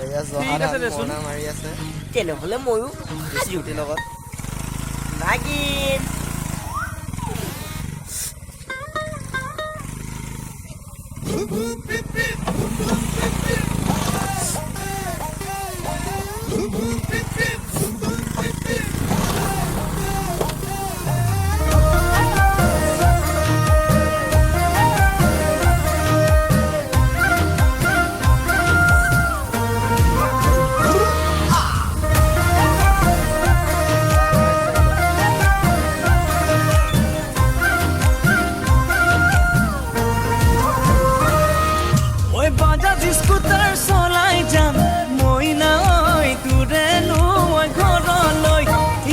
এয়া জহা ঠিক আছে ধান দেচোন। মৰণা মাৰি আছে তেনেহ'লে ময়ো বিস্কুটিৰ লগত নাগিন ওই বাজাজ স্কুটাৰ চলাই যাম মই নাই তোৰেনো ওই ঘৰলৈ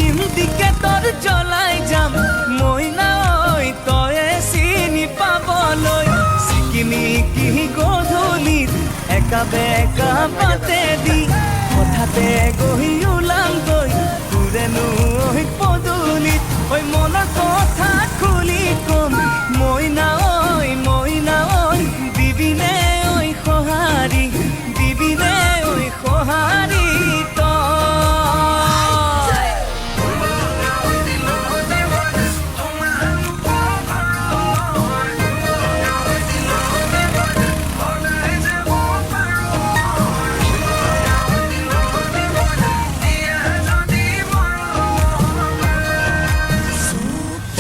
ইণ্ডিকেটৰ জ্বলাই যাম মই নাই তয়ে চিনি পাবলৈ চিকিমি কি গধূলিত একা বেকা বাটে দি হঠাতে গৈ ওলামগৈ তোৰেনো ওই পদূলিত ওই মনৰ কথা খুলি কম মই নাই দিবিনে ওই সঁহাৰি দিবিনে ওই সঁহাৰি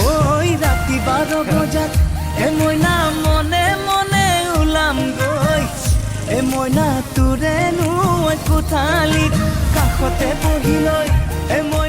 ঐ ৰাতি 12 বজাত মইনা মনে মনে ওলাম গৈ মইনা তোৰেনো কোঠালিত কাষতে বহি লৈ মই